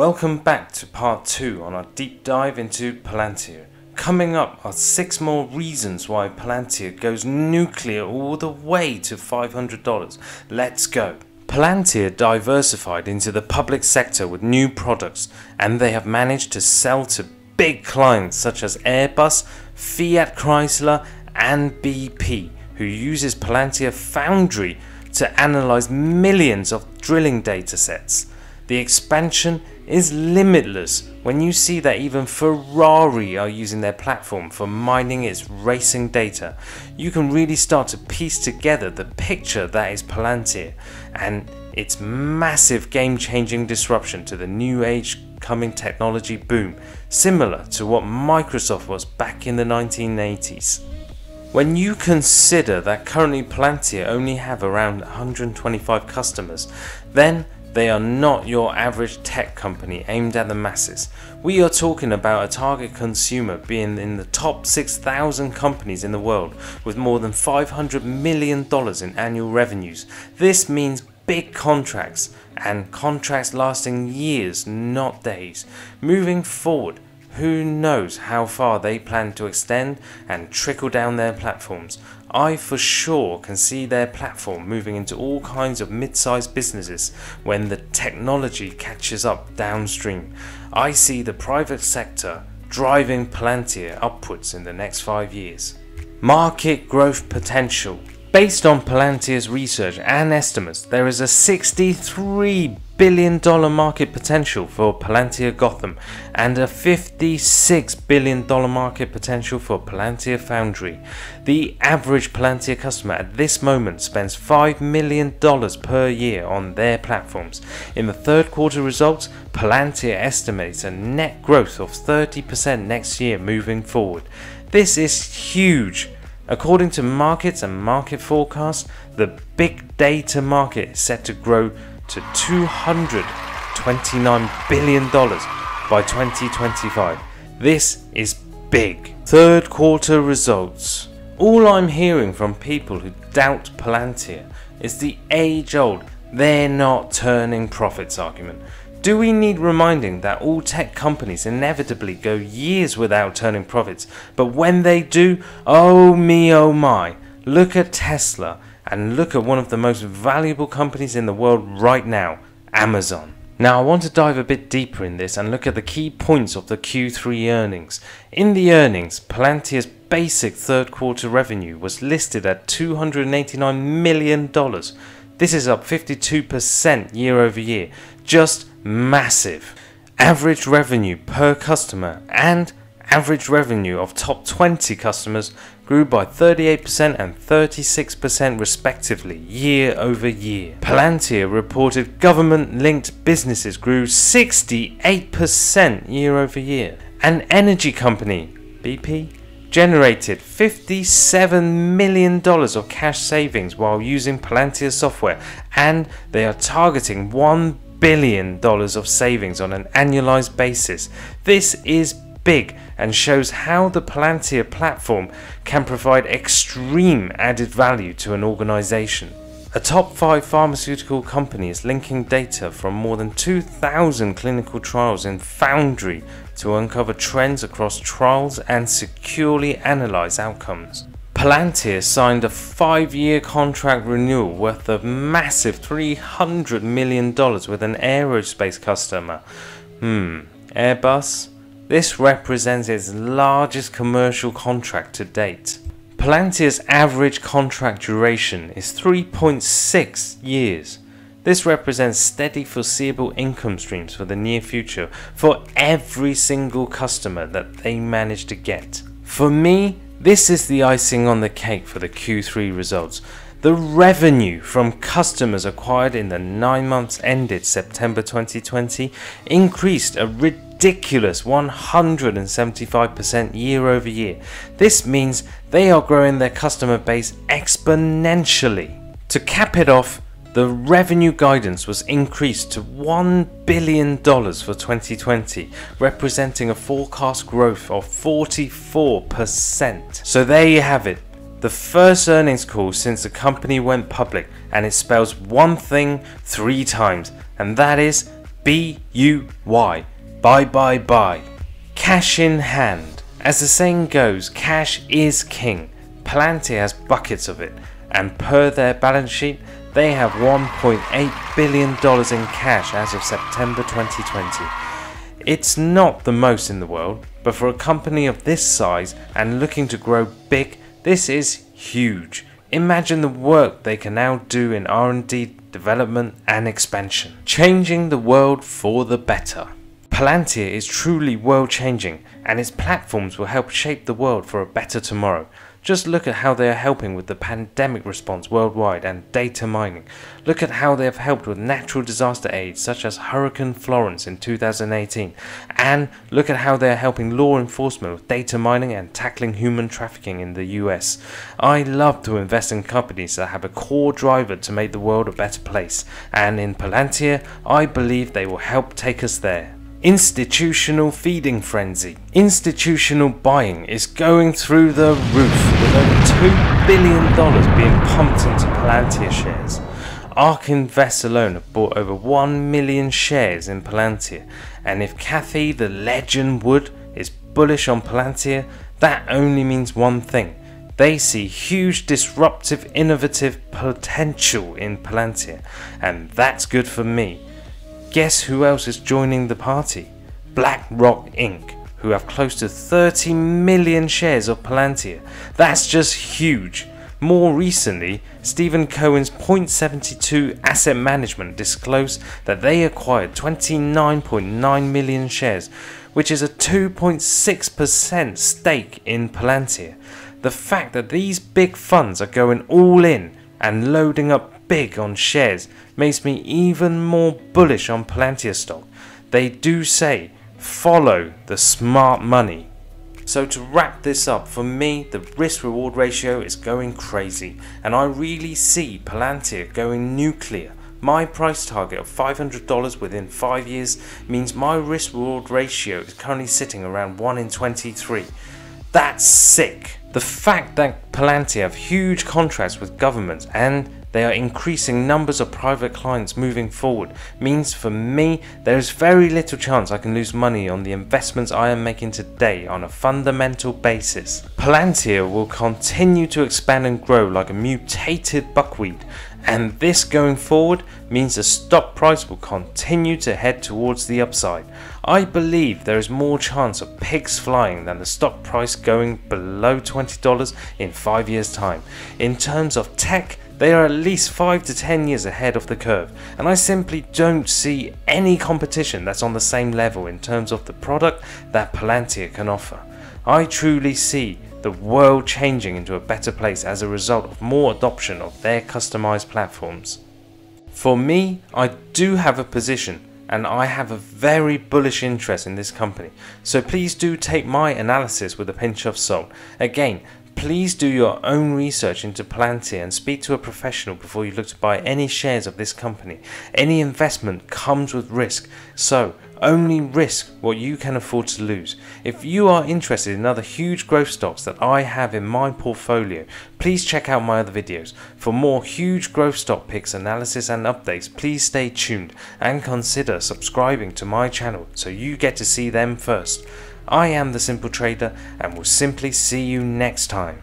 Welcome back to part 2 on our deep dive into Palantir. Coming up are 6 more reasons why Palantir goes nuclear all the way to $500. Let's go. Palantir diversified into the public sector with new products, and they have managed to sell to big clients such as Airbus, Fiat Chrysler and BP, who uses Palantir Foundry to analyze millions of drilling datasets. The expansion is limitless when you see that even Ferrari are using their platform for mining its racing data. You can really start to piece together the picture that is Palantir and its massive game-changing disruption to the new age coming technology boom, similar to what Microsoft was back in the 1980s. When you consider that currently Palantir only have around 125 customers, then they are not your average tech company aimed at the masses. We are talking about a target consumer being in the top 6,000 companies in the world with more than $500 million in annual revenues. This means big contracts and contracts lasting years, not days. Moving forward, who knows how far they plan to extend and trickle down their platforms. I for sure can see their platform moving into all kinds of mid-sized businesses when the technology catches up downstream. I see the private sector driving Palantir upwards in the next 5 years. Market growth potential. Based on Palantir's research and estimates, there is a $63 billion market potential for Palantir Gotham and a $56 billion market potential for Palantir Foundry. The average Palantir customer at this moment spends $5 million per year on their platforms. In the third quarter results, Palantir estimates a net growth of 30% next year moving forward. This is huge. According to markets and market forecasts, the big data market is set to grow to $229 billion by 2025. This is big. Third quarter results. All I'm hearing from people who doubt Palantir is the age-old "they're not turning profits" argument. Do we need reminding that all tech companies inevitably go years without turning profits, but when they do, oh me oh my, look at Tesla and look at one of the most valuable companies in the world right now, Amazon. Now I want to dive a bit deeper in this and look at the key points of the Q3 earnings. In the earnings, Palantir's basic third quarter revenue was listed at $289 million. This is up 52% year over year, just massive. Average revenue per customer and average revenue of top 20 customers grew by 38% and 36% respectively year over year. Palantir reported government-linked businesses grew 68% year over year. An energy company, BP, generated $57 million of cash savings while using Palantir software, and they are targeting $1 billion of savings on an annualized basis. This is big and shows how the Palantir platform can provide extreme added value to an organization. A top 5 pharmaceutical company is linking data from more than 2,000 clinical trials in Foundry to uncover trends across trials and securely analyze outcomes. Palantir signed a 5-year contract renewal worth a massive $300 million with an aerospace customer. Airbus? This represents its largest commercial contract to date. Palantir's average contract duration is 3.6 years. This represents steady foreseeable income streams for the near future for every single customer that they manage to get. For me, this is the icing on the cake for the Q3 results. The revenue from customers acquired in the 9 months ended September 2020 increased a ridiculous 175% year over year. This means they are growing their customer base exponentially. To cap it off, the revenue guidance was increased to $1 billion for 2020, representing a forecast growth of 44%. So there you have it. The first earnings call since the company went public, and it spells one thing 3 times, and that is BUY. Buy, buy, buy. Cash in hand. As the saying goes, cash is king. Palantir has buckets of it, and per their balance sheet, they have $1.8 billion in cash as of September 2020. It's not the most in the world, but for a company of this size and looking to grow big, this is huge. Imagine the work they can now do in R&D, development and expansion, changing the world for the better. Palantir is truly world changing, and its platforms will help shape the world for a better tomorrow. Just look at how they are helping with the pandemic response worldwide and data mining. Look at how they have helped with natural disaster aid such as Hurricane Florence in 2018. And look at how they are helping law enforcement with data mining and tackling human trafficking in the US. I love to invest in companies that have a core driver to make the world a better place. And in Palantir, I believe they will help take us there. Institutional feeding frenzy. Institutional buying is going through the roof, with over $2 billion being pumped into Palantir shares. ARK Invest alone have bought over 1 million shares in Palantir, and if Kathy the Legend Wood is bullish on Palantir, that only means one thing. They see huge disruptive innovative potential in Palantir, and that's good for me. Guess who else is joining the party? BlackRock Inc., who have close to 30 million shares of Palantir. That's just huge. More recently, Stephen Cohen's Point72 Asset Management disclosed that they acquired 29.9 million shares, which is a 2.6% stake in Palantir. The fact that these big funds are going all in and loading up big on shares makes me even more bullish on Palantir stock. They do say, follow the smart money. So to wrap this up, for me the risk reward ratio is going crazy, and I really see Palantir going nuclear. My price target of $500 within 5 years means my risk reward ratio is currently sitting around 1 in 23. That's sick. The fact that Palantir have huge contracts with governments and they are increasing numbers of private clients moving forward means for me there is very little chance I can lose money on the investments I am making today on a fundamental basis. Palantir will continue to expand and grow like a mutated buckwheat, and this going forward means the stock price will continue to head towards the upside. I believe there is more chance of pigs flying than the stock price going below $20 in 5 years time. In terms of tech, they are at least 5 to 10 years ahead of the curve, and I simply don't see any competition that's on the same level in terms of the product that Palantir can offer. I truly see the world changing into a better place as a result of more adoption of their customized platforms. For me, I do have a position, and I have a very bullish interest in this company, so please do take my analysis with a pinch of salt. Again, please do your own research into Palantir and speak to a professional before you look to buy any shares of this company. Any investment comes with risk, so only risk what you can afford to lose. If you are interested in other huge growth stocks that I have in my portfolio, please check out my other videos. For more huge growth stock picks, analysis and updates, please stay tuned and consider subscribing to my channel so you get to see them first. I am the Simple Trader and will simply see you next time.